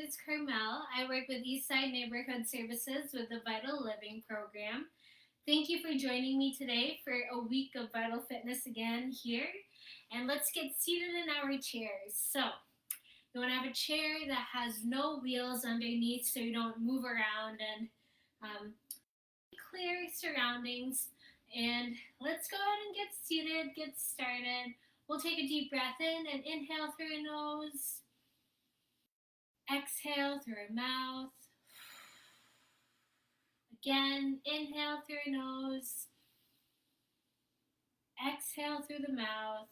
is Carmel. I work with Eastside Neighborhood Services with the Vital Living Program. Thank you for joining me today for a week of Vital Fitness again here. And let's get seated in our chairs. So, you want to have a chair that has no wheels underneath so you don't move around and um, clear surroundings. And let's go ahead and get seated, get started. We'll take a deep breath in and inhale through your nose. Exhale through your mouth. Again, inhale through your nose. Exhale through the mouth.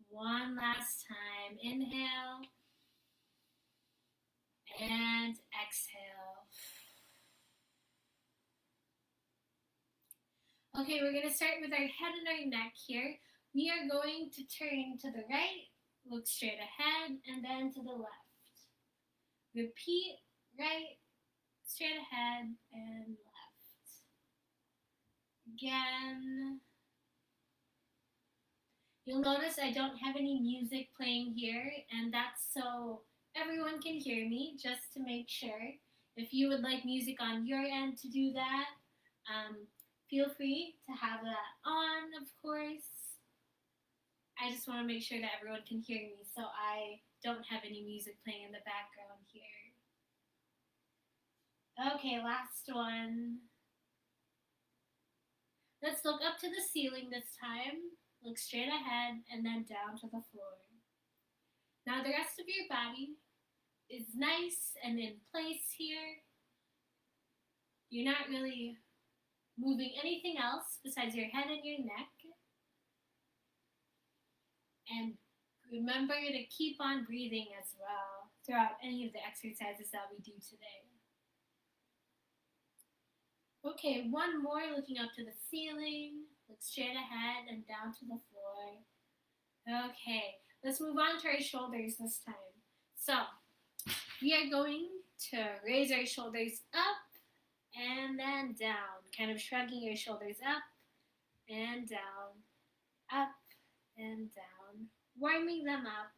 One last time. Inhale and exhale. Okay, we're going to start with our head and our neck here. We are going to turn to the right, look straight ahead, and then to the left. Repeat, right, straight ahead, and left. Again. You'll notice I don't have any music playing here, and that's so everyone can hear me, just to make sure. If you would like music on your end to do that, feel free to have that on, of course. I just want to make sure that everyone can hear me, so I don't have any music playing in the background here. Okay, last one. Let's look up to the ceiling this time. Look straight ahead and then down to the floor. Now the rest of your body is nice and in place here. You're not really moving anything else besides your head and your neck. And remember to keep on breathing as well throughout any of the exercises that we do today. Okay, one more, looking up to the ceiling. Look straight ahead and down to the floor. Okay, let's move on to our shoulders this time. So, we are going to raise our shoulders up and then down. Kind of shrugging your shoulders up and down, up and down, warming them up.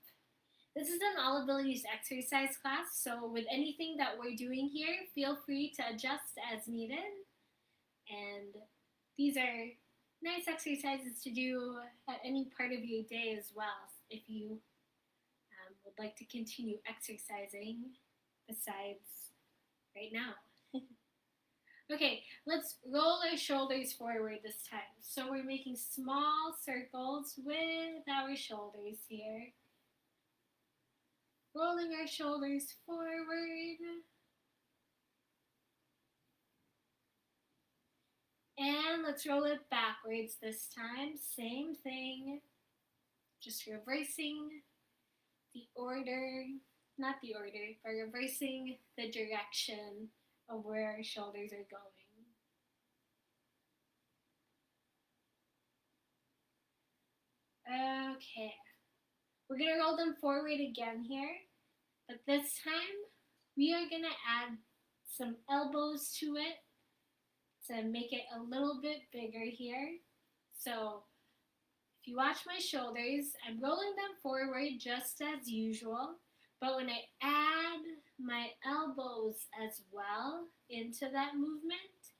This is an all abilities exercise class, so with anything that we're doing here, feel free to adjust as needed. And these are nice exercises to do at any part of your day as well, if you would like to continue exercising besides right now. Okay, let's roll our shoulders forward this time. So we're making small circles with our shoulders here. Rolling our shoulders forward. And let's roll it backwards this time. Same thing. Just reversing the order, not the order, but reversing the direction of where our shoulders are going. Okay. We're going to roll them forward again here. But this time, we are going to add some elbows to it to make it a little bit bigger here. So if you watch my shoulders, I'm rolling them forward just as usual, but when I add my elbows as well into that movement,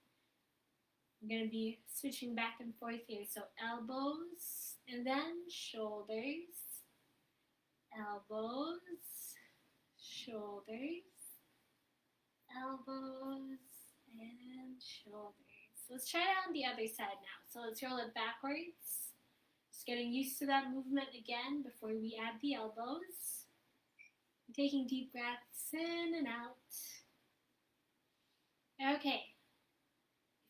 I'm going to be switching back and forth here. So elbows and then shoulders, elbows, shoulders, elbows, and shoulders. So let's try it on the other side now. So let's roll it backwards. Just getting used to that movement again before we add the elbows. Taking deep breaths in and out. Okay.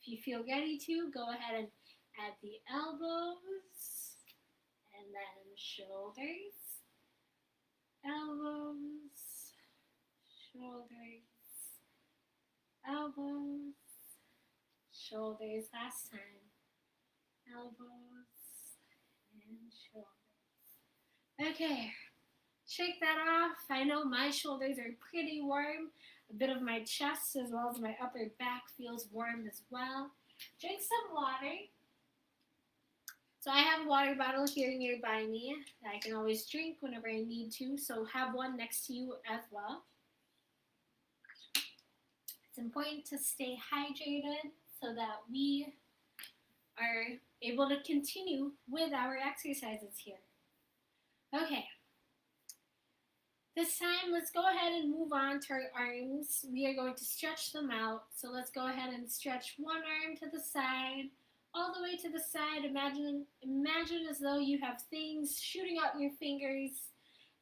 If you feel ready to, go ahead and add the elbows and then shoulders, elbows, shoulders, elbows, shoulders. Last time. Elbows and shoulders. Okay, shake that off. I know my shoulders are pretty warm. A bit of my chest as well as my upper back feels warm as well. Drink some water. So I have a water bottle here nearby me that I can always drink whenever I need to. So have one next to you as well. It's important to stay hydrated so that we are able to continue with our exercises here. Okay. This time, let's go ahead and move on to our arms. We are going to stretch them out. So let's go ahead and stretch one arm to the side, all the way to the side. Imagine as though you have things shooting out your fingers,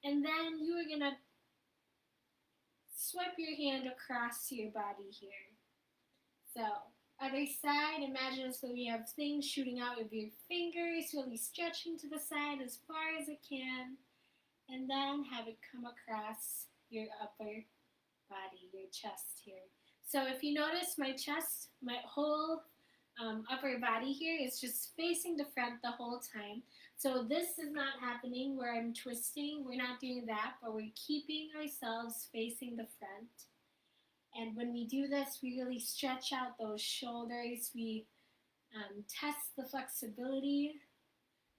and then you are gonna swipe your hand across your body here. So, other side, imagine as though you have things shooting out of your fingers, really stretching to the side as far as it can, and then have it come across your upper body, your chest here. So if you notice, my chest, my whole upper body here is just facing the front the whole time. So this is not happening where I'm twisting. We're not doing that, but we're keeping ourselves facing the front. And when we do this, we really stretch out those shoulders. We test the flexibility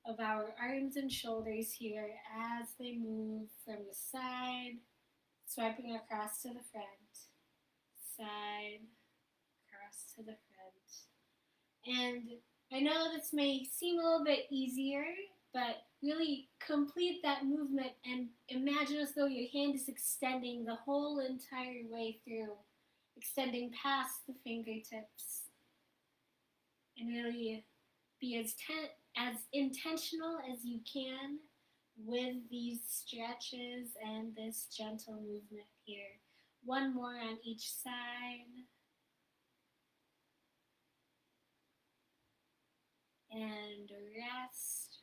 of our arms and shoulders here as they move from the side, swiping across to the front, side, across to the front. And I know this may seem a little bit easier, but really complete that movement and imagine as though your hand is extending the whole entire way through, extending past the fingertips, and really be as intentional as you can with these stretches and this gentle movement here. One more on each side. And rest.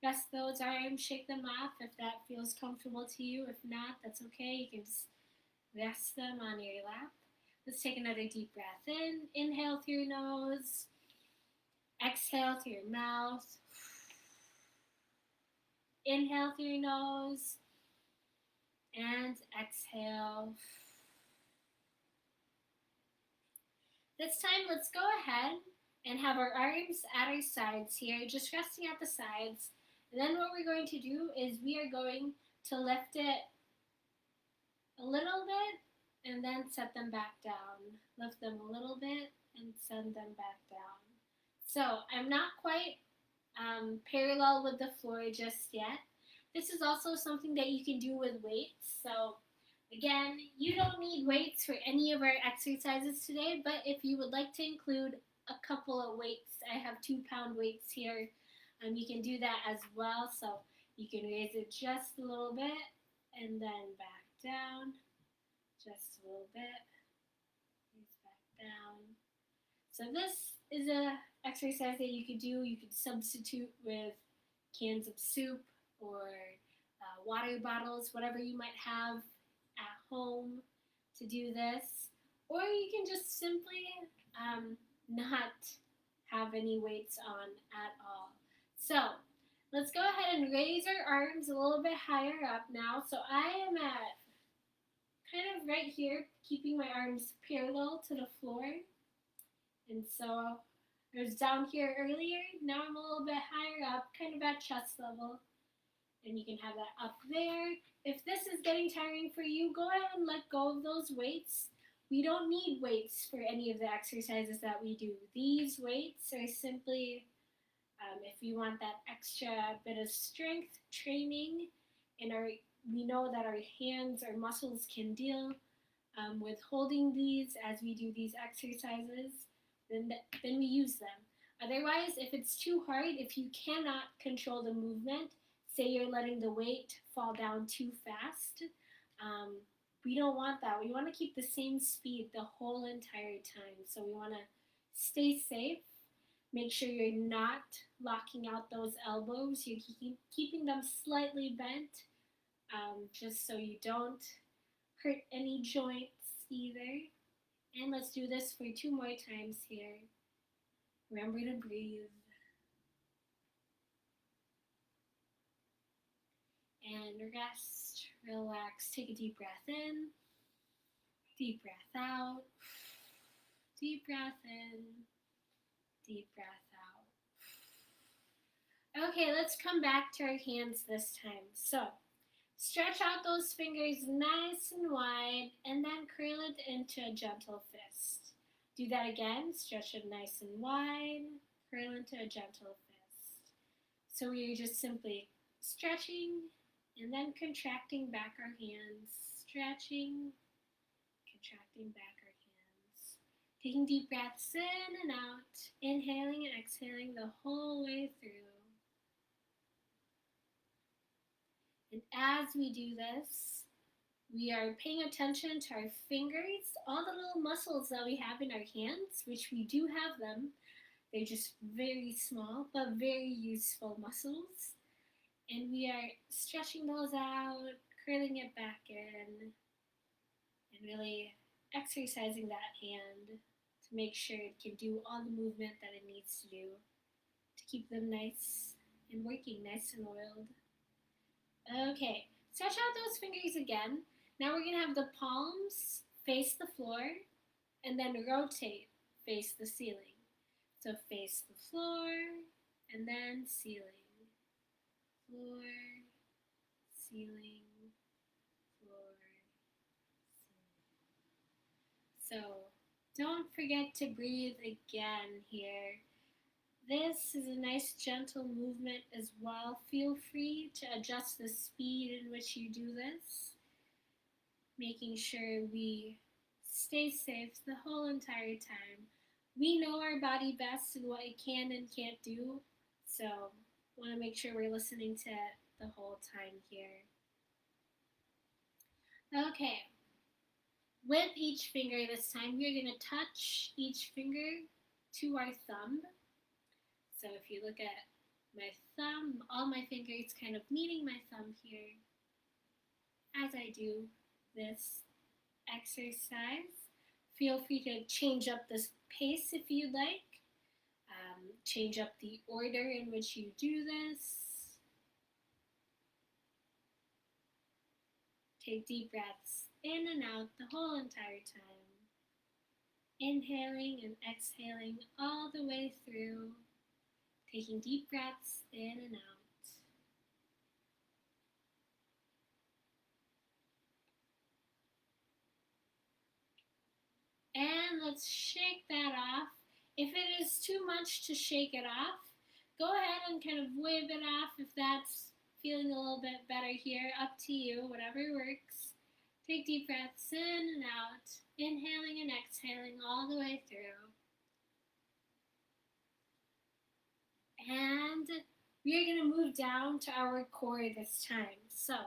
Rest those arms, shake them off if that feels comfortable to you. If not, that's okay. You can just rest them on your lap. Let's take another deep breath in. Inhale through your nose. Exhale through your mouth. Inhale through your nose. And exhale. This time, let's go ahead and have our arms at our sides here, just resting at the sides. And then what we're going to do is we are going to lift it a little bit and then set them back down. Lift them a little bit and send them back down. So I'm not quite parallel with the floor just yet. This is also something that you can do with weights. So again, you don't need weights for any of our exercises today, but if you would like to include a couple of weights, I have 2-pound weights here. You can do that as well. So you can raise it just a little bit and then back down, just a little bit, raise back down. So this is a exercise that you could do. You could substitute with cans of soup or water bottles, whatever you might have at home to do this. Or you can just simply not have any weights on at all. So let's go ahead and raise our arms a little bit higher up now. So I am at kind of right here, keeping my arms parallel to the floor. And so I was down here earlier. Now I'm a little bit higher up, kind of at chest level. And you can have that up there. If this is getting tiring for you, go ahead and let go of those weights. We don't need weights for any of the exercises that we do. These weights are simply if you want that extra bit of strength training, and we know that our hands, our muscles can deal with holding these as we do these exercises, then we use them. Otherwise, if it's too hard, if you cannot control the movement, say you're letting the weight fall down too fast, we don't want that. We want to keep the same speed the whole entire time. So we want to stay safe. Make sure you're not locking out those elbows. You're keeping them slightly bent, just so you don't hurt any joints either. And let's do this for 2 more times here. Remember to breathe. And rest, relax, take a deep breath in, deep breath out, deep breath in, deep breath out. Okay, let's come back to our hands this time. So, stretch out those fingers nice and wide and then curl it into a gentle fist. Do that again. Stretch it nice and wide, curl into a gentle fist. So we are just simply stretching and then contracting back our hands. Stretching, contracting back our hands. Taking deep breaths in and out, inhaling and exhaling the whole way through. And as we do this, we are paying attention to our fingers, all the little muscles that we have in our hands, which we do have them. They're just very small, but very useful muscles. And we are stretching those out, curling it back in, and really exercising that hand to make sure it can do all the movement that it needs to do to keep them nice and working, nice and oiled. Okay, stretch out those fingers again. Now we're gonna have the palms face the floor and then rotate, face the ceiling. So face the floor and then ceiling. Floor, ceiling, floor, ceiling. So don't forget to breathe again here. This is a nice gentle movement as well. Feel free to adjust the speed in which you do this, making sure we stay safe the whole entire time. We know our body best and what it can and can't do, so want to make sure we're listening to it the whole time here. Okay, with each finger this time, we're going to touch each finger to our thumb. So if you look at my thumb, all my fingers kind of meeting my thumb here as I do this exercise. Feel free to change up this pace if you'd like. Change up the order in which you do this. Take deep breaths in and out the whole entire time. Inhaling and exhaling all the way through. Taking deep breaths in and out. And let's shake that off. If it is too much to shake it off, go ahead and kind of wave it off if that's feeling a little bit better here. Up to you, whatever works. Take deep breaths in and out, inhaling and exhaling all the way through. And we are going to move down to our core this time. So,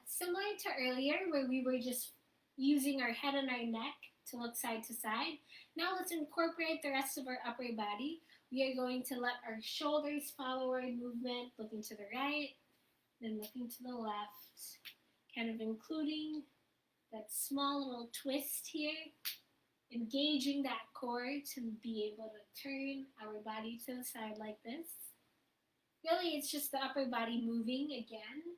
similar to earlier where we were just using our head and our neck to look side to side, now let's incorporate the rest of our upper body. We are going to let our shoulders follow our movement, looking to the right, then looking to the left, kind of including that small little twist here, engaging that core to be able to turn our body to the side like this. Really, it's just the upper body moving again.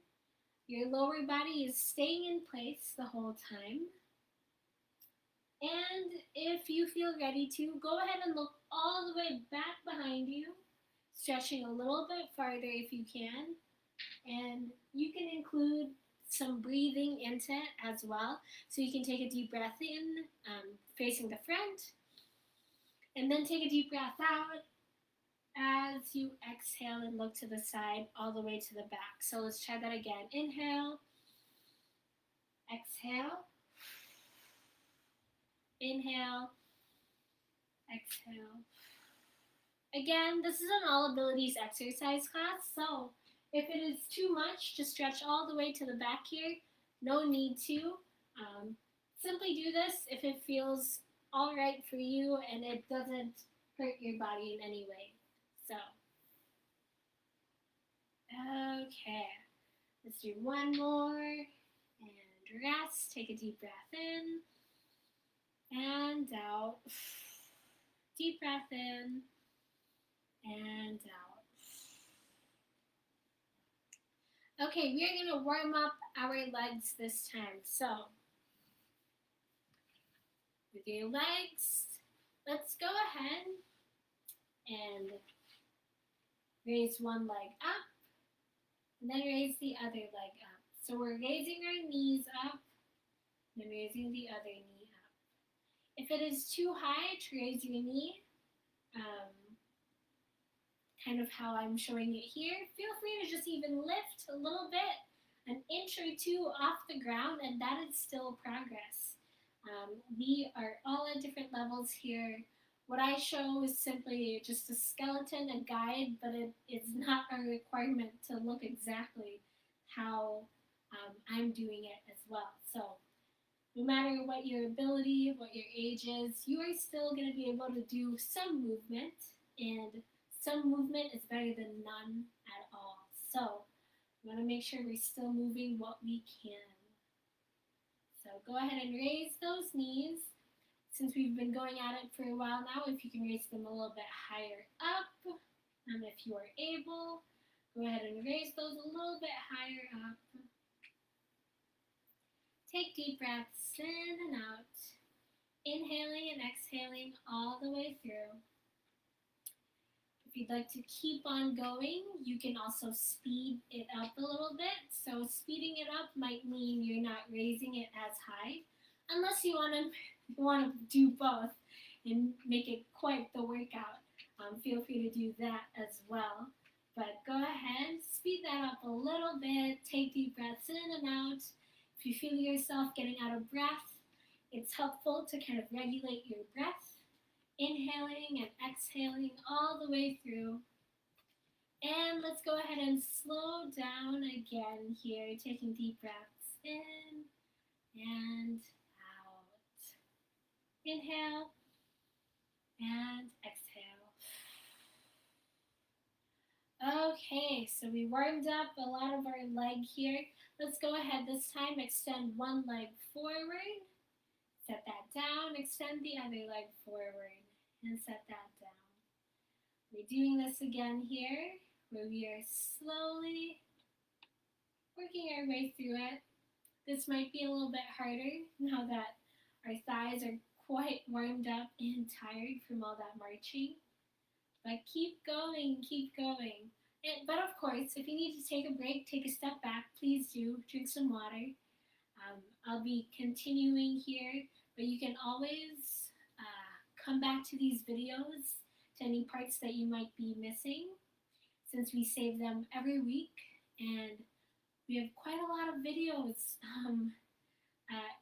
Your lower body is staying in place the whole time. And if you feel ready to, go ahead and look all the way back behind you, stretching a little bit farther if you can. And you can include some breathing into it as well. So you can take a deep breath in, facing the front, and then take a deep breath out as you exhale and look to the side all the way to the back. So let's try that again. Inhale, exhale, inhale, exhale. Again, this is an all abilities exercise class, so if it is too much to stretch all the way to the back here, no need to. Simply do this if it feels all right for you and it doesn't hurt your body in any way. So, okay, let's do one more and rest. Take a deep breath in and out. Deep breath in and out. Okay, we are going to warm up our legs this time. So, with your legs, let's go ahead and raise one leg up, and then raise the other leg up. So we're raising our knees up, then raising the other knee up. If it is too high to raise your knee, kind of how I'm showing it here, feel free to just even lift a little bit, an inch or two off the ground, and that is still progress. We are all at different levels here. What I show is simply just a skeleton, a guide, but it is not a requirement to look exactly how I'm doing it as well. So no matter what your ability, what your age is, you are still going to be able to do some movement, and some movement is better than none at all. So we want to make sure we're still moving what we can. So go ahead and raise those knees. Since we've been going at it for a while now, if you can raise them a little bit higher up, and if you are able, go ahead and raise those a little bit higher up. Take deep breaths in and out, inhaling and exhaling all the way through. If you'd like to keep on going, you can also speed it up a little bit. So speeding it up might mean you're not raising it as high, unless you want to do both and make it quite the workout. Feel free to do that as well. But go ahead, speed that up a little bit. Take deep breaths in and out. If you feel yourself getting out of breath, it's helpful to kind of regulate your breath, inhaling and exhaling all the way through. And let's go ahead and slow down again here, taking deep breaths in and out. Inhale and exhale. Okay, so we warmed up a lot of our leg here. Let's go ahead this time, extend one leg forward, set that down, extend the other leg forward, and set that down. We're doing this again here, where we are slowly working our way through it. This might be a little bit harder now that our thighs are quite warmed up and tired from all that marching. But keep going, keep going. But of course, if you need to take a break, take a step back, please do. Drink some water. I'll be continuing here, but you can always come back to these videos, to any parts that you might be missing, since we save them every week. And we have quite a lot of videos on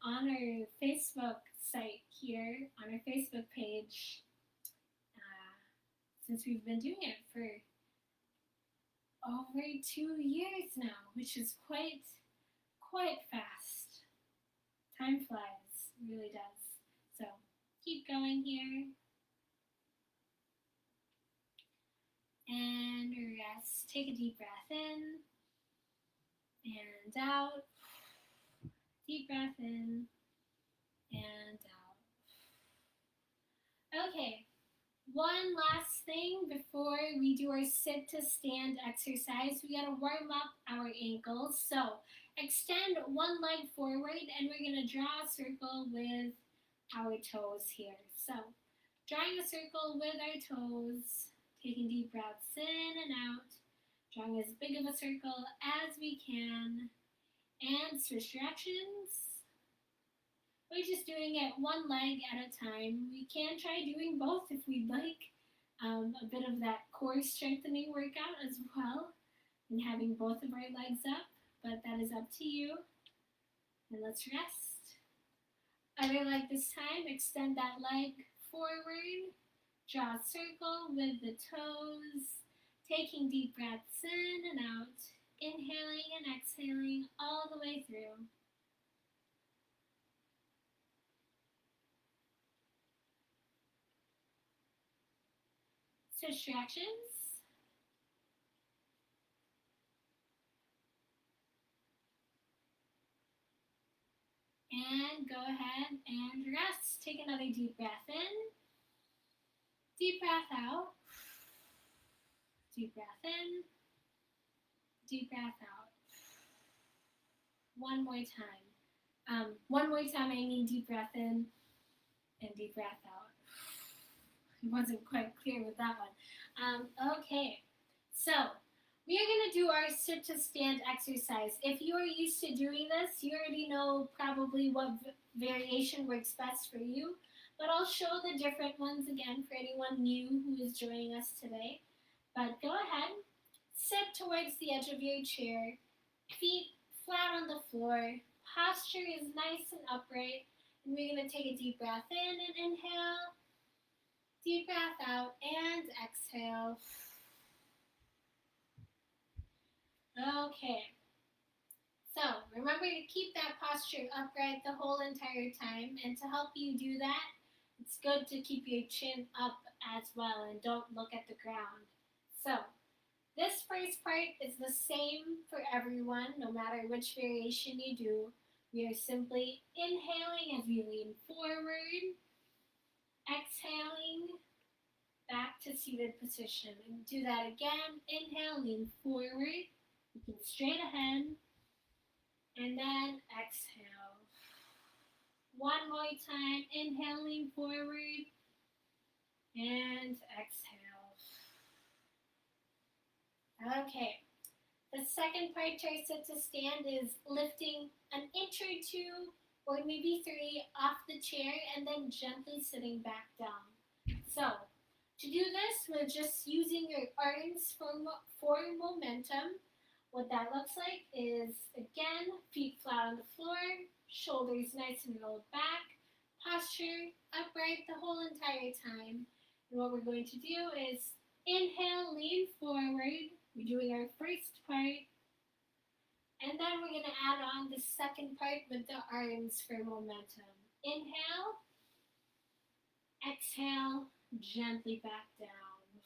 our Facebook site here, on our Facebook page, since we've been doing it for over 2 years now, which is quite fast. Time flies, it really does. So keep going here. And rest. Take a deep breath in and out. Deep breath in and out. Okay, one last thing before we do our sit to stand exercise. We gotta warm up our ankles. So extend one leg forward, and we're gonna draw a circle with our toes here. So drawing a circle with our toes, taking deep breaths in and out, drawing as big of a circle as we can, and switch directions. We're just doing it one leg at a time. We can try doing both if we'd like. A bit of that core strengthening workout as well, and having both of our legs up, but that is up to you. And let's rest. Other leg this time, extend that leg forward, draw a circle with the toes, taking deep breaths in and out, inhaling and exhaling all the way through. Switch directions. And go ahead and rest. Take another deep breath in. Deep breath out. Deep breath in. Deep breath out. One more time. One more time, I mean deep breath in and deep breath out. I wasn't quite clear with that one. Okay, So, we are going to do our sit to stand exercise. If you are used to doing this, you already know probably what variation works best for you. But I'll show the different ones again for anyone new who is joining us today. But go ahead, sit towards the edge of your chair, feet flat on the floor, posture is nice and upright, and we're going to take a deep breath in and inhale, deep breath out and exhale. Okay, so remember to keep that posture upright the whole entire time, and to help you do that, it's good to keep your chin up as well and don't look at the ground. So, this first part is the same for everyone, no matter which variation you do. We are simply inhaling as we lean forward, exhaling back to seated position. And do that again. Inhale, lean forward, looking straight ahead, and then exhale. One more time. Inhale, lean forward, and exhale. Okay. The second part to our sit to stand is lifting an inch or two or maybe three off the chair and then gently sitting back down. So, to do this, we're just using your arms for momentum. What that looks like is, again, feet flat on the floor, shoulders nice and rolled back, posture upright the whole entire time. And what we're going to do is inhale, lean forward. We're doing our first part. And then we're going to add on the second part with the arms for momentum. Inhale, exhale, gently back down.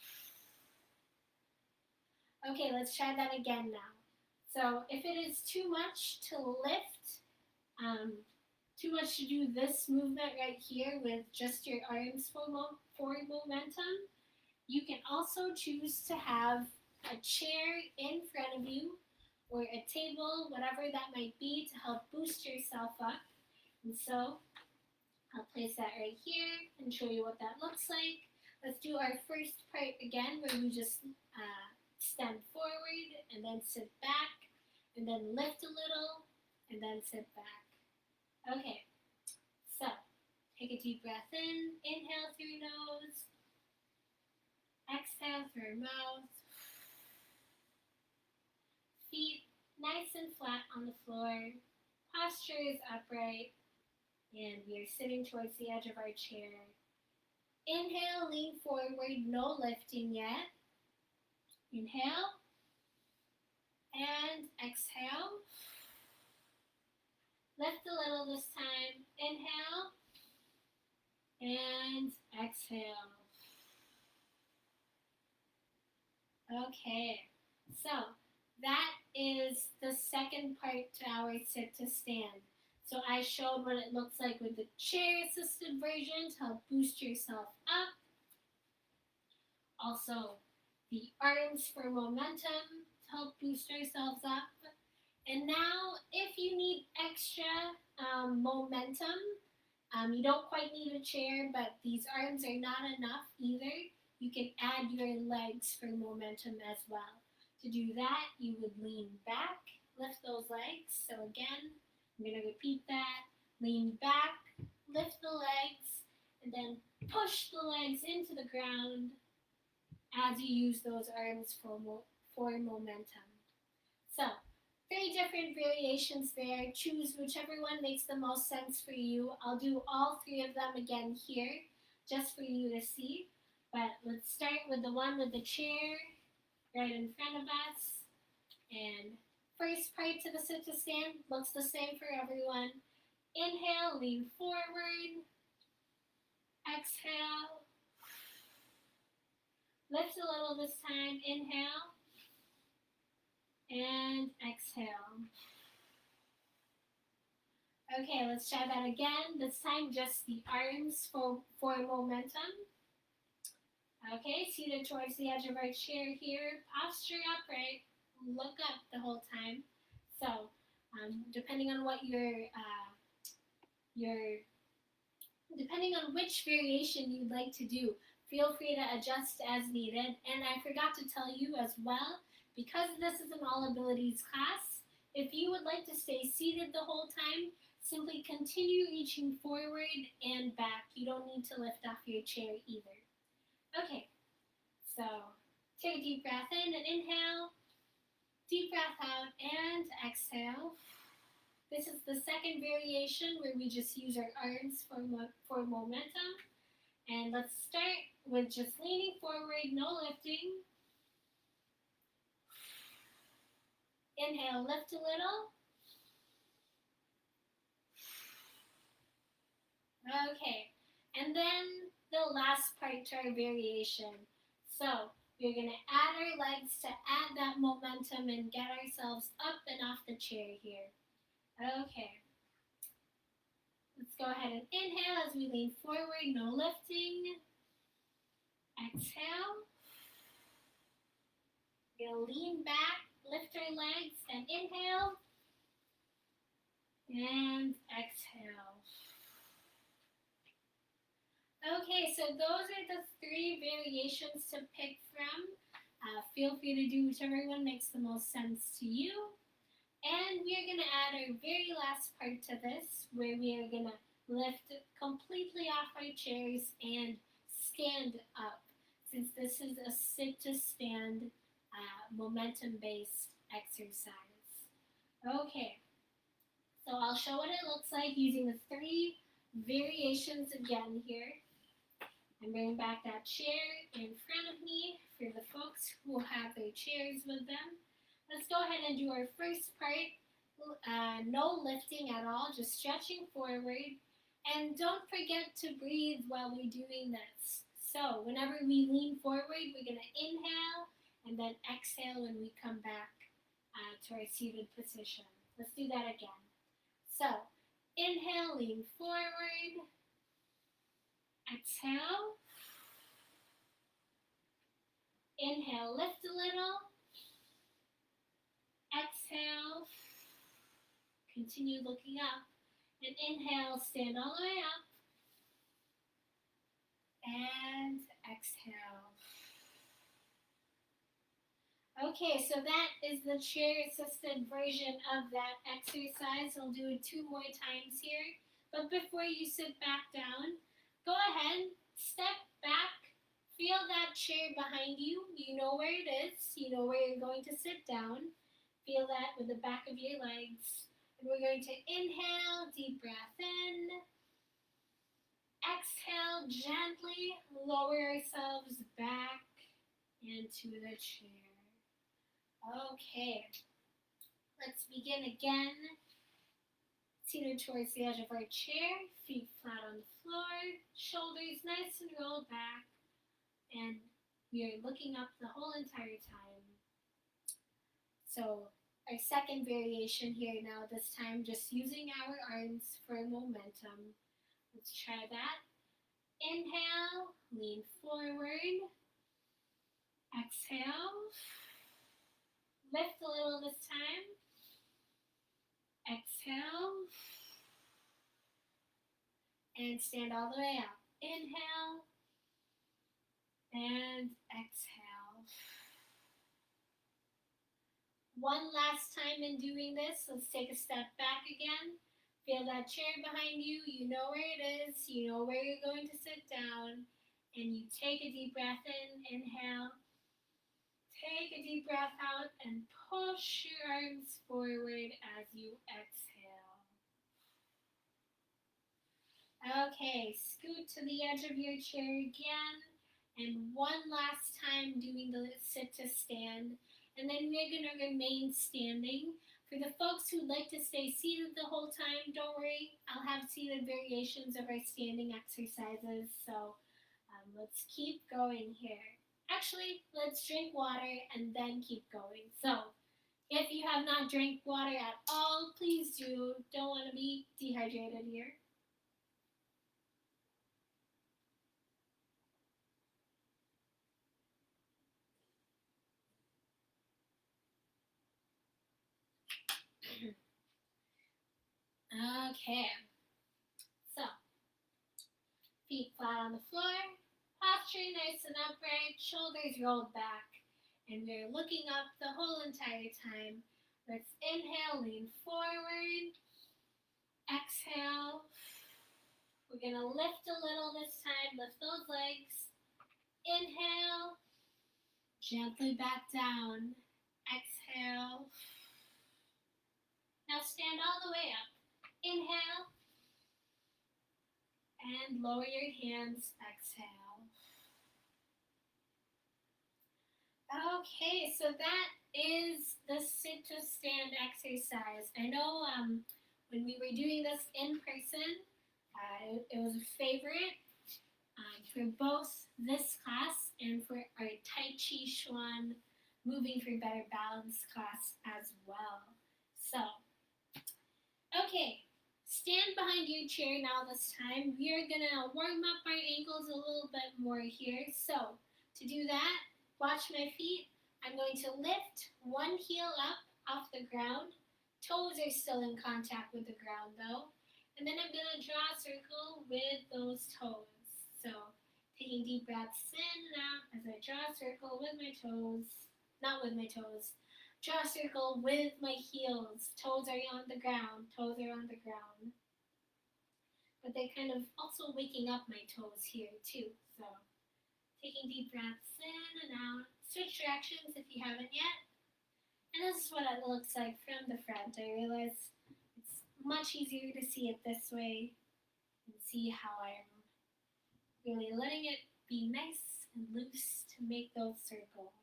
Okay, let's try that again now. So if it is too much to lift, too much to do this movement right here with just your arms for momentum, you can also choose to have a chair in front of you or a table, whatever that might be, to help boost yourself up. And so I'll place that right here and show you what that looks like. Let's do our first part again, where we just stand forward and then sit back and then lift a little and then sit back. Okay, so take a deep breath in, inhale through your nose, exhale through your mouth. Feet nice and flat on the floor, posture is upright, and we are sitting towards the edge of our chair. Inhale, lean forward, no lifting yet. Inhale, and exhale. Lift a little this time. Inhale, and exhale. Okay, so that is the second part to our sit to stand. So I showed what it looks like with the chair-assisted version to help boost yourself up. Also, the arms for momentum to help boost ourselves up. And now, if you need extra momentum, you don't quite need a chair, but these arms are not enough either. You can add your legs for momentum as well. To do that, you would lean back, lift those legs. So again, I'm going to repeat that. Lean back, lift the legs, and then push the legs into the ground as you use those arms for momentum. So, 3 different variations there. Choose whichever one makes the most sense for you. I'll do all 3 of them again here, just for you to see. But let's start with the one with the chair right in front of us. And first part to the sit to stand looks the same for everyone. Inhale, lean forward. Exhale. Lift a little this time. Inhale. And exhale. Okay, let's try that again. This time just the arms for momentum. Okay, seated towards the edge of our chair here. Posture upright. Look up the whole time. So, depending on what depending on which variation you'd like to do, Feel free to adjust as needed. And I forgot to tell you as well, because this is an all abilities class, if you would like to stay seated the whole time, simply continue reaching forward and back. You don't need to lift off your chair either. Okay, so take a deep breath in and inhale, deep breath out and exhale. This is the second variation where we just use our arms for momentum. And let's start with just leaning forward, no lifting. Inhale, lift a little. Okay, and then the last part to our variation. So we're going to add our legs to add that momentum and get ourselves up and off the chair here. Okay. Let's go ahead and inhale as we lean forward, no lifting. Exhale. We'll lean back, lift our legs, and inhale. And exhale. Okay, so those are the 3 variations to pick from. Feel free to do whichever one makes the most sense to you. And we are going to add our very last part to this, where we are going to lift completely off our chairs and stand up, since this is a sit-to-stand momentum-based exercise. Okay, so I'll show what it looks like using the 3 variations again here. And bring back that chair in front of me for the folks who have their chairs with them. Let's go ahead and do our first part. No lifting at all, just stretching forward. And don't forget to breathe while we're doing this. So whenever we lean forward, we're going to inhale and then exhale when we come back to our seated position. Let's do that again. So inhale, lean forward. Exhale. Inhale, lift a little. Exhale. Continue looking up. And inhale, stand all the way up. And exhale. Okay, so that is the chair-assisted version of that exercise. I'll do it 2 more times here. But before you sit back down, go ahead, step back, feel that chair behind you. You know where it is. You know where you're going to sit down. Feel that with the back of your legs. And we're going to inhale, deep breath in. Exhale, gently lower ourselves back into the chair. Okay, let's begin again. Seated towards the edge of our chair, feet flat on the floor, shoulders nice and rolled back, and we are looking up the whole entire time. So our second variation here now, this time just using our arms for momentum. Let's try that. Inhale, lean forward. Exhale. Lift a little this time. Exhale. And stand all the way up. Inhale. And exhale. One last time in doing this, let's take a step back again. Feel that chair behind you. You know where it is. You know where you're going to sit down. And you take a deep breath in. Inhale. Take a deep breath out and push your arms forward as you exhale. Okay, scoot to the edge of your chair again. And one last time doing the sit to stand. And then we're going to remain standing. For the folks who'd like to stay seated the whole time, don't worry. I'll have seated variations of our standing exercises. So let's keep going here. Actually, let's drink water and then keep going. So if you have not drank water at all, please do. Don't want to be dehydrated here. Okay, so feet flat on the floor, posture nice and upright, shoulders rolled back. And we're looking up the whole entire time. Let's inhale, lean forward. Exhale. We're going to lift a little this time. Lift those legs. Inhale. Gently back down. Exhale. Now stand all the way up. Inhale. And lower your hands. Exhale. Okay, so that is the sit to stand exercise. I know when we were doing this in person, it was a favorite for both this class and for our Tai Chi Chuan Moving for Better Balance class as well. So, okay, stand behind your chair now this time. We are going to warm up our ankles a little bit more here. So, to do that, watch my feet. I'm going to lift one heel up off the ground. Toes are still in contact with the ground though. And then I'm going to draw a circle with those toes. So taking deep breaths in and out as I draw a circle with my toes. Not with my toes. Draw a circle with my heels. Toes are on the ground. Toes are on the ground. But they're kind of also waking up my toes here too. So taking deep breaths in and out. Switch directions if you haven't yet. And this is what it looks like from the front. I realize it's much easier to see it this way and see how I'm really letting it be nice and loose to make those circles.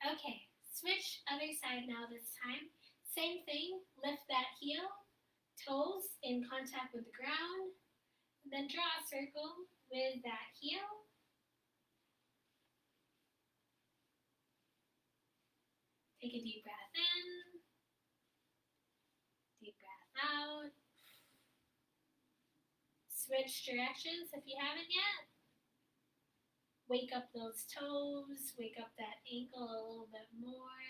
Okay, switch other side now this time. Same thing, lift that heel, toes in contact with the ground, and then draw a circle with that heel. Take a deep breath in, deep breath out. Switch directions if you haven't yet. Wake up those toes, wake up that ankle a little bit more,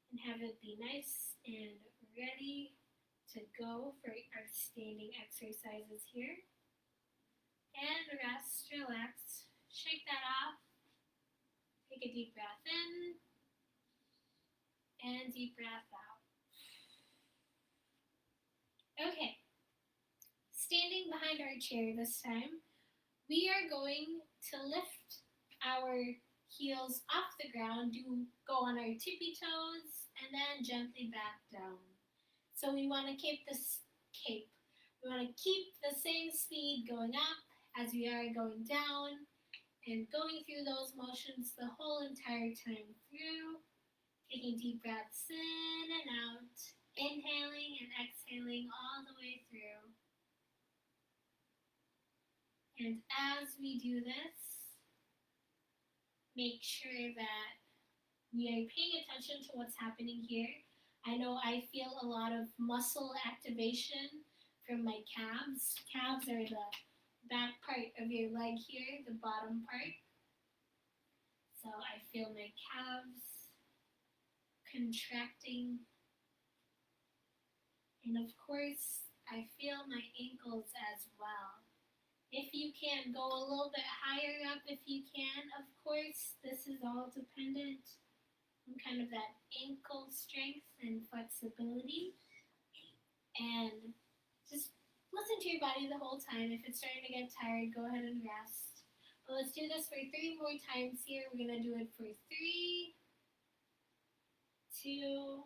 and have it be nice and ready to go for our standing exercises here. And rest, relax, shake that off. Take a deep breath in. And deep breath out. Okay, standing behind our chair this time, we are going to lift our heels off the ground, go on our tippy toes, and then gently back down. So we want to keep this cape. We want to keep the same speed going up as we are going down, and going through those motions the whole entire time through. Taking deep breaths in and out, inhaling and exhaling all the way through. And as we do this, make sure that we are paying attention to what's happening here. I know I feel a lot of muscle activation from my calves. Calves are the back part of your leg here, the bottom part. So I feel my calves contracting, and of course I feel my ankles as well. If you can, go a little bit higher up if you can. Of course, this is all dependent on kind of that ankle strength and flexibility, and just listen to your body the whole time. If it's starting to get tired, go ahead and rest. But let's do this for 3 more times here. We're going to do it for 3, 2,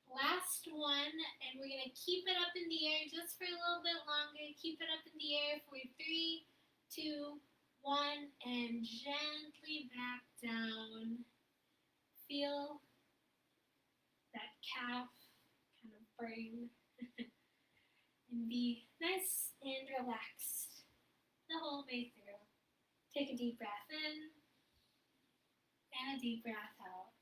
last one, and we're going to keep it up in the air just for a little bit longer. Keep it up in the air for 3, 2, 1, and gently back down. Feel that calf kind of burn and be nice and relaxed the whole way through. Take a deep breath in and a deep breath out.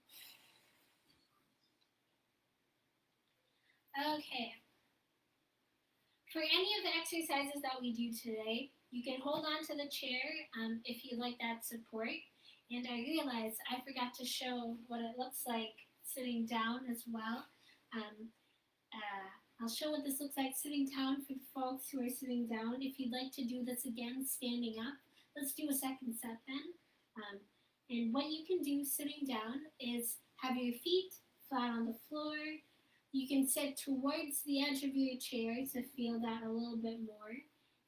Okay. For any of the exercises that we do today, you can hold on to the chair if you like that support. And I realized I forgot to show what it looks like sitting down as well. I'll show what this looks like sitting down for the folks who are sitting down. If you'd like to do this again standing up, let's do a second set then. And what you can do sitting down is have your feet flat on the floor. You can sit towards the edge of your chair to feel that a little bit more.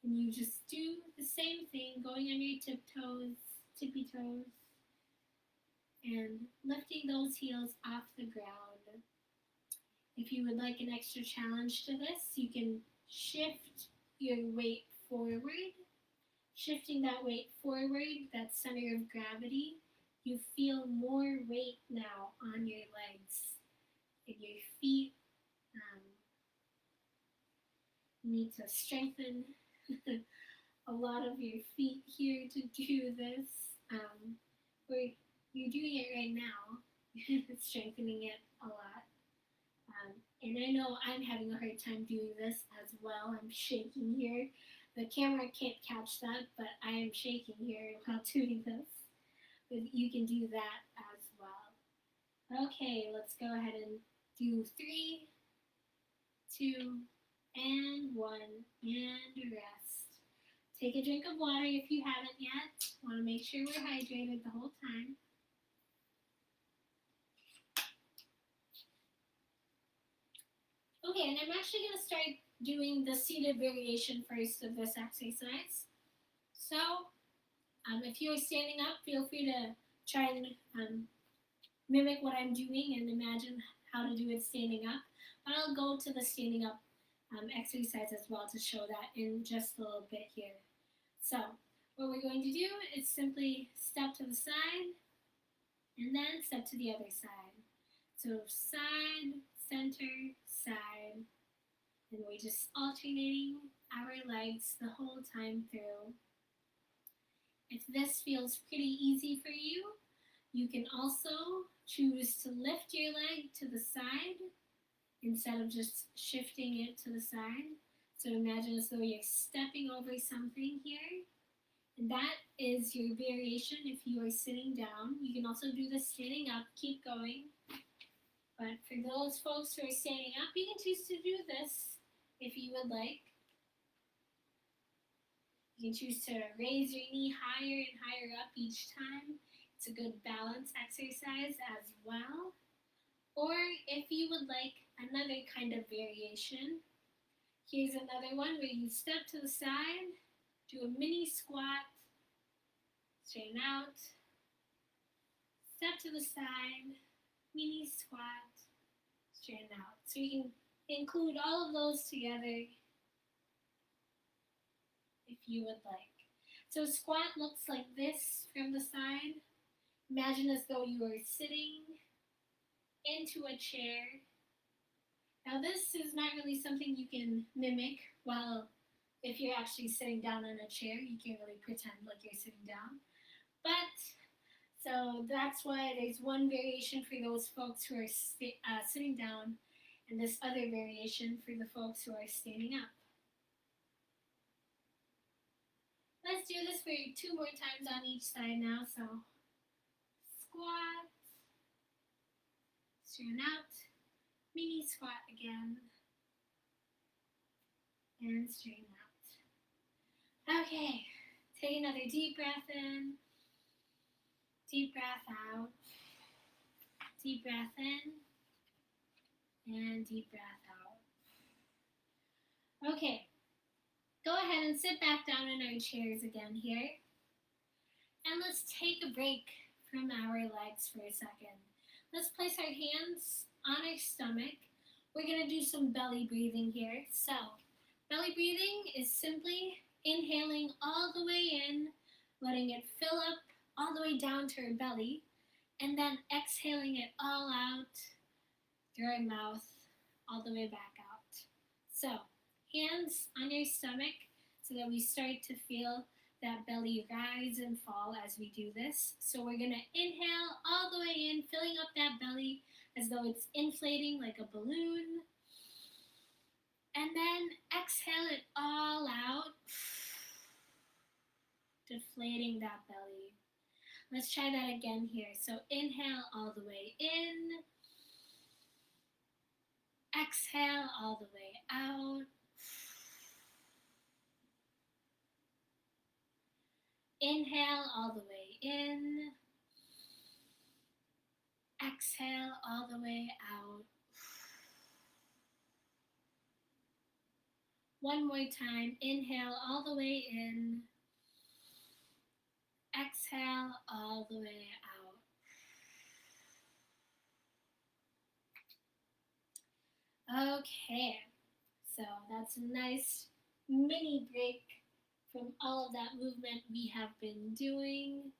And you just do the same thing, going on your tiptoes, tippy toes, and lifting those heels off the ground. If you would like an extra challenge to this, you can shift your weight forward. Shifting that weight forward, that center of gravity, you feel more weight now on your legs and your feet. You need to strengthen a lot of your feet here to do this. Where you're doing it right now, strengthening it a lot. And I know I'm having a hard time doing this as well. I'm shaking here. The camera can't catch that, but I am shaking here while doing this. But you can do that as well. Okay, let's go ahead and do 3, 2, and 1, and rest. Take a drink of water if you haven't yet. Want to make sure we're hydrated the whole time. Okay, and I'm actually going to start doing the seated variation first of this exercise. So, if you're standing up, feel free to try and mimic what I'm doing and imagine how to do it standing up. But I'll go to the standing up exercise as well to show that in just a little bit here. So, what we're going to do is simply step to the side and then step to the other side. So, side, center, side, and we're just alternating our legs the whole time through. If this feels pretty easy for you, you can also choose to lift your leg to the side instead of just shifting it to the side. So imagine as though you're stepping over something here. And that is your variation if you are sitting down. You can also do this standing up, keep going. But for those folks who are standing up, you can choose to do this if you would like. You can choose to raise your knee higher and higher up each time. It's a good balance exercise as well. Or if you would like another kind of variation, here's another one where you step to the side, do a mini squat, straighten out, step to the side, mini squat, straighten out. So you can include all of those together if you would like. So squat looks like this from the side. Imagine as though you were sitting into a chair. Now this is not really something you can mimic while if you're actually sitting down in a chair. You can't really pretend like you're sitting down. But so that's why there's one variation for those folks who are sitting down and this other variation for the folks who are standing up. Let's do this for 2 more times on each side now. So squat, straighten out, mini squat again, and straighten out. Okay, take another deep breath in, deep breath out, deep breath in, and deep breath out. Okay, go ahead and sit back down in our chairs again here. And let's take a break from our legs for a second. Let's place our hands on our stomach. We're going to do some belly breathing here. So, belly breathing is simply inhaling all the way in, letting it fill up all the way down to our belly, and then exhaling it all out through our mouth, all the way back out. So, hands on your stomach so that we start to feel that belly rise and fall as we do this. So we're going to inhale all the way in, filling up that belly as though it's inflating like a balloon. And then exhale it all out, deflating that belly. Let's try that again here. So inhale all the way in. Exhale all the way out. Inhale all the way in. Exhale all the way out. One more time. Inhale all the way in. Exhale all the way out. Okay, so that's a nice mini break from all of that movement we have been doing.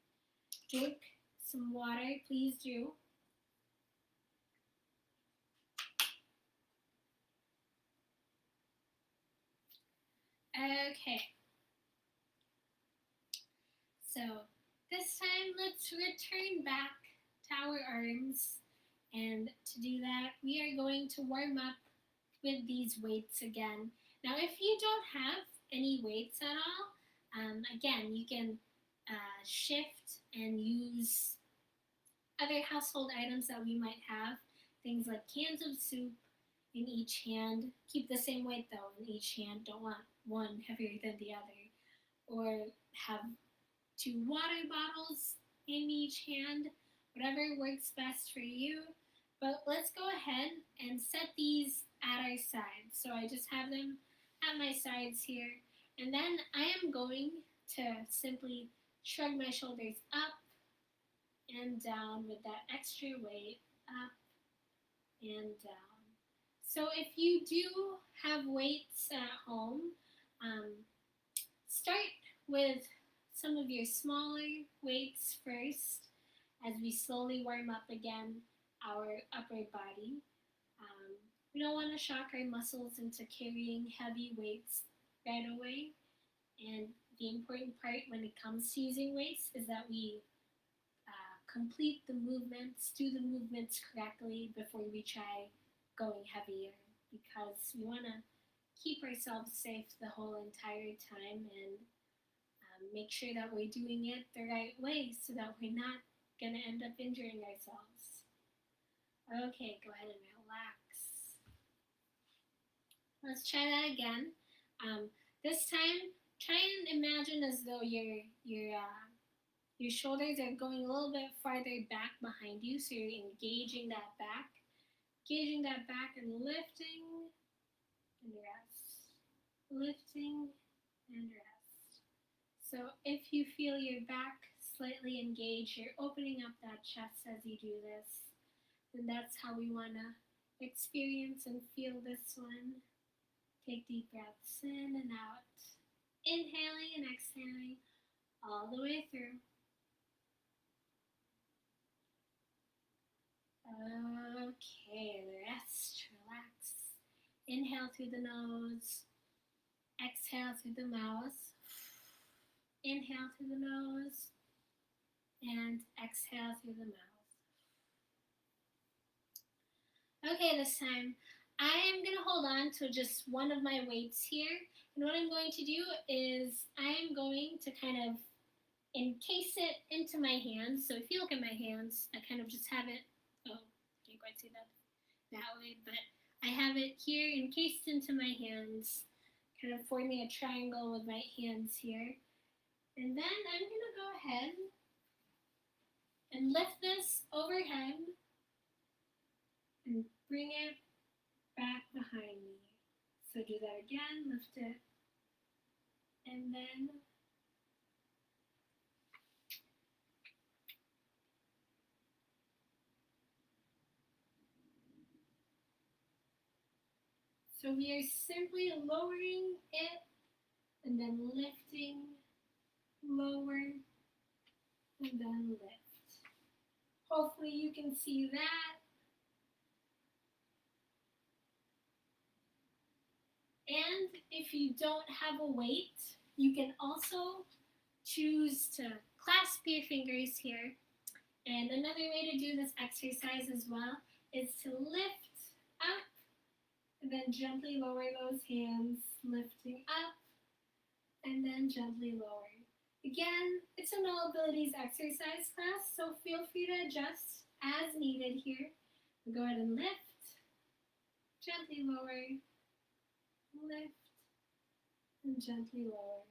Drink some water, please do. Okay, so this time let's return back to our arms, and to do that we are going to warm up with these weights again. Now if you don't have any weights at all, again you can shift and use other household items that we might have, things like cans of soup in each hand. Keep the same weight though in each hand, don't want one heavier than the other. Or have 2 water bottles in each hand, whatever works best for you. But let's go ahead and set these at our sides. So I just have them at my sides here. And then I am going to simply shrug my shoulders up and down with that extra weight, up and down. So if you do have weights at home, start with some of your smaller weights first as we slowly warm up again our upper body. We don't want to shock our muscles into carrying heavy weights right away. And the important part when it comes to using weights is that we complete the movements, do the movements correctly before we try going heavier, because we want to keep ourselves safe the whole entire time and make sure that we're doing it the right way so that we're not going to end up injuring ourselves. Okay, go ahead and relax. Let's try that again. This time, try and imagine as though your shoulders are going a little bit farther back behind you, so you're engaging that back and lifting and rest, lifting and rest. So if you feel your back slightly engaged, you're opening up that chest as you do this, then that's how we want to experience and feel this one. Take deep breaths in and out, inhaling and exhaling all the way through. Okay, rest, relax. Inhale through the nose, exhale through the mouth. Inhale through the nose and exhale through the mouth. Okay, this time I am going to hold on to just one of my weights here. And what I'm going to do is I am going to kind of encase it into my hands. So if you look at my hands, I kind of just have it, can't quite see that way, but I have it here encased into my hands, kind of forming a triangle with my hands here. And then I'm going to go ahead and lift this overhead and bring it back behind me. So do that again, lift it, and then so we are simply lowering it and then lifting, lower, and then lift. Hopefully you can see that. And if you don't have a weight, you can also choose to clasp your fingers here. And another way to do this exercise as well is to lift up and then gently lower those hands, lifting up and then gently lower. Again, it's an all abilities exercise class, so feel free to adjust as needed here. Go ahead and lift, gently lower, lift, and gently lower.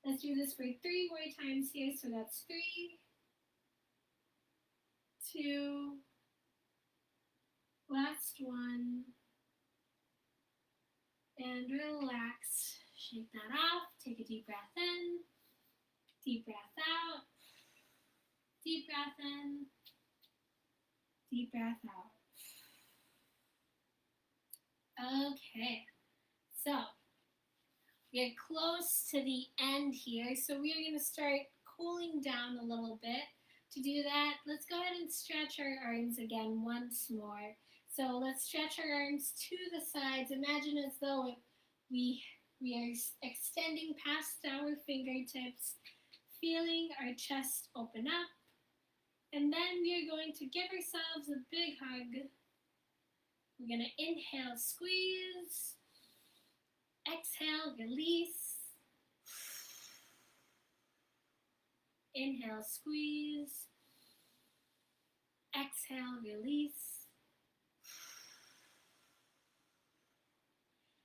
Let's do this for 3 more times here. So that's 3, 2, last one, and relax. Shake that off. Take a deep breath in, deep breath out, deep breath in, deep breath out. Okay, so we're close to the end here, so we are going to start cooling down a little bit. To do that, let's go ahead and stretch our arms again once more. So let's stretch our arms to the sides. Imagine as though we are extending past our fingertips, feeling our chest open up. And then we are going to give ourselves a big hug. We're going to inhale, squeeze. Exhale, release. Inhale, squeeze. Exhale, release.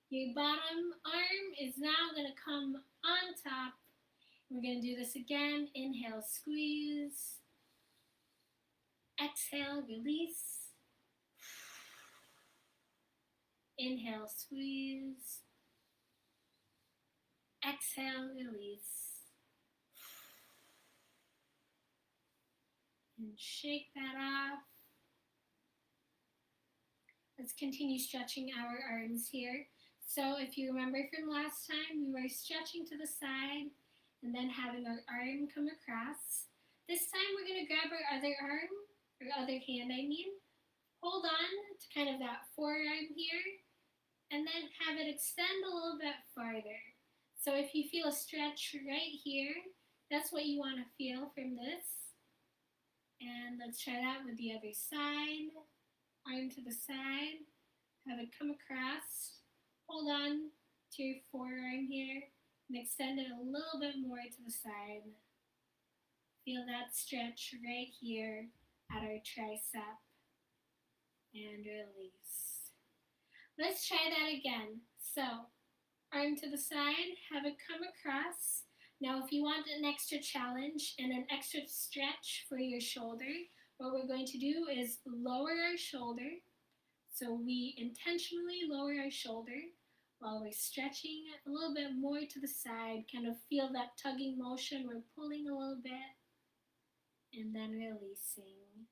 Your bottom arm is now going to come on top. We're going to do this again. Inhale, squeeze. Exhale, release. Inhale, squeeze. Exhale, release. And shake that off. Let's continue stretching our arms here. So if you remember from last time, we were stretching to the side and then having our arm come across. This time we're going to grab our other arm, or other hand I mean, hold on to kind of that forearm here, and then have it extend a little bit farther. So if you feel a stretch right here, that's what you want to feel from this. And let's try that with the other side. Arm to the side, have it come across, hold on to your forearm here, and extend it a little bit more to the side. Feel that stretch right here at our tricep, and release. Let's try that again. So, arm to the side, have it come across. Now, if you want an extra challenge and an extra stretch for your shoulder, what we're going to do is lower our shoulder. So we intentionally lower our shoulder while we're stretching a little bit more to the side, kind of feel that tugging motion. We're pulling a little bit and then releasing.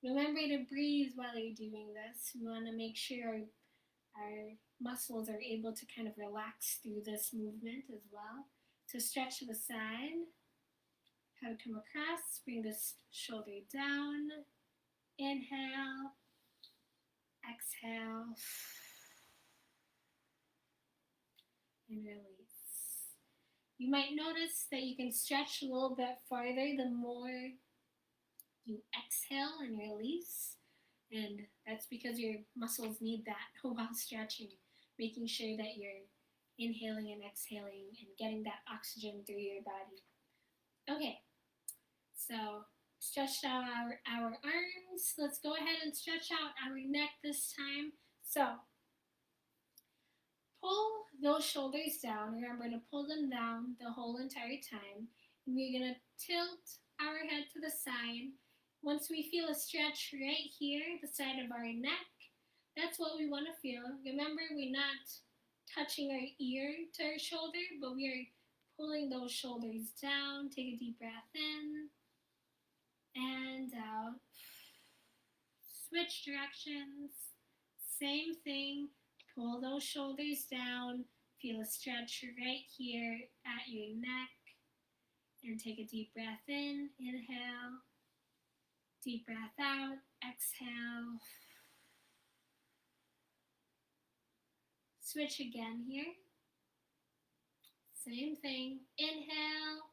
Remember to breathe while you're doing this. We want to make sure our muscles are able to kind of relax through this movement as well. So stretch to the side, have it come across, bring this shoulder down, inhale, exhale, and release. You might notice that you can stretch a little bit farther the more you exhale and release, and that's because your muscles need that while stretching, making sure that you're inhaling and exhaling and getting that oxygen through your body. Okay, so stretched out our arms. Let's go ahead and stretch out our neck this time. So pull those shoulders down. Remember to pull them down the whole entire time. And we're going to tilt our head to the side. Once we feel a stretch right here, the side of our neck, that's what we want to feel. Remember, we're not touching our ear to our shoulder, but we are pulling those shoulders down. Take a deep breath in and out. Switch directions. Same thing. Pull those shoulders down. Feel a stretch right here at your neck. And take a deep breath in. Inhale. Deep breath out. Exhale. Switch again here. Same thing. Inhale.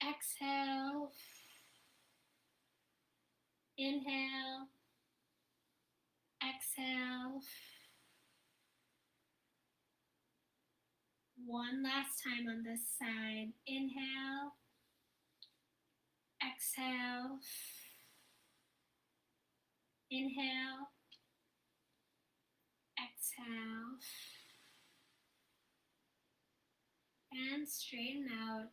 Exhale. Inhale. Exhale. One last time on this side. Inhale. Exhale. Inhale. Exhale. And and straighten out.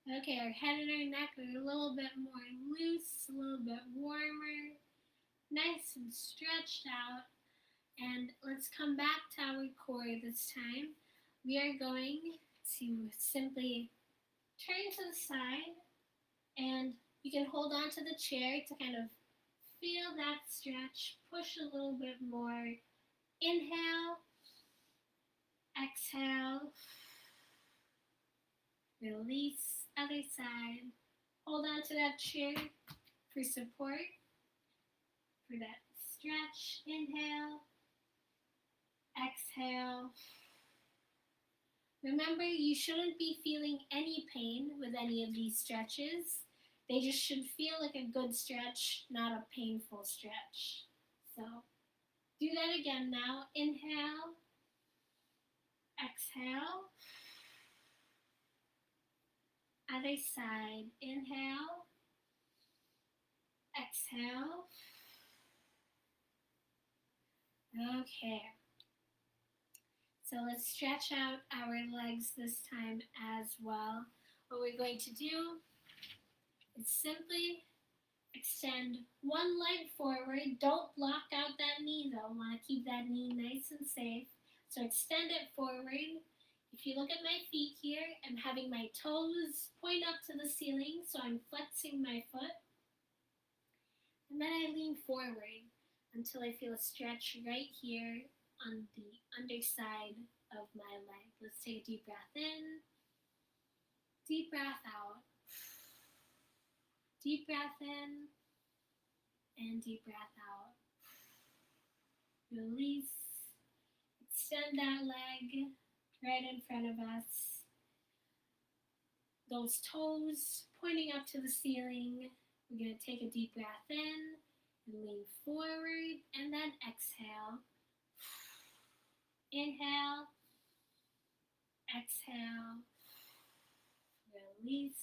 Okay, our head and our neck are a little bit more loose, a little bit warmer, nice and stretched out. And let's come back to our core this time. We are going to simply turn to the side, and you can hold on to the chair to kind of feel that stretch. Push a little bit more. Inhale, exhale, release, other side. Hold on to that chair for support, for that stretch. Inhale, exhale. Remember, you shouldn't be feeling any pain with any of these stretches. They just should feel like a good stretch, not a painful stretch. So do that again now. Inhale, exhale. Other side. Inhale, exhale. Okay. So let's stretch out our legs this time as well. What we're going to do is simply extend one leg forward. Don't block out that knee though. Want to keep that knee nice and safe. So extend it forward. If you look at my feet here, I'm having my toes point up to the ceiling, so I'm flexing my foot. And then I lean forward until I feel a stretch right here on the underside of my leg. Let's take a deep breath in, deep breath out, deep breath in, and deep breath out. Release, extend that leg right in front of us. Those toes pointing up to the ceiling. We're going to take a deep breath in and lean forward, and then exhale. Inhale, exhale, release.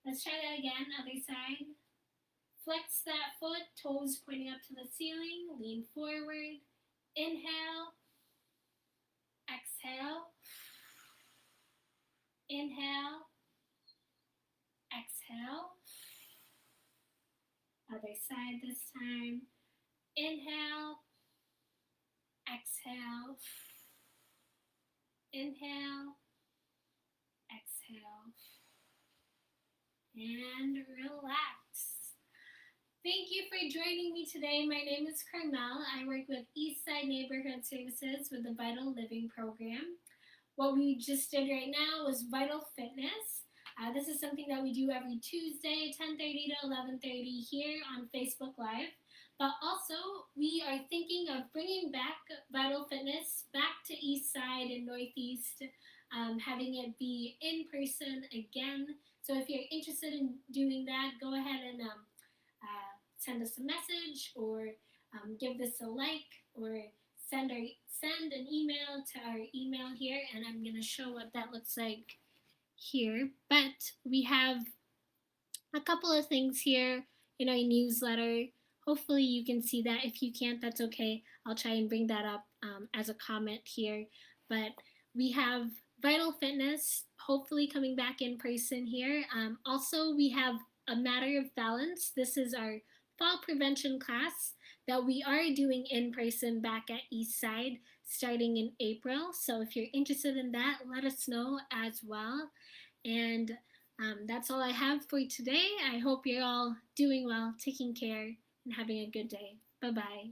Let's try that again, other side. Flex that foot, toes pointing up to the ceiling, lean forward. Inhale, exhale, inhale, exhale. Other side this time. Inhale, exhale, inhale, exhale, and relax. Thank you for joining me today. My name is Carmel. I work with Eastside Neighborhood Services with the Vital Living Program. What we just did right now was Vital Fitness. This is something that we do every Tuesday, 10:30 to 11:30 here on Facebook Live. But also, we are thinking of bringing back Vital Fitness back to Eastside and Northeast, having it be in person again. So if you're interested in doing that, go ahead and send us a message, or give this a like, or send an email to our email here, and I'm going to show what that looks like here. But we have a couple of things here in our newsletter. Hopefully you can see that. If you can't, that's okay. I'll try and bring that up as a comment here. But we have Vital Fitness hopefully coming back in person here. Also, we have A Matter of Balance. This is our fall prevention class that we are doing in person back at Eastside starting in April. So if you're interested in that, let us know as well. And that's all I have for today. I hope you're all doing well, taking care, and having a good day. Bye-bye.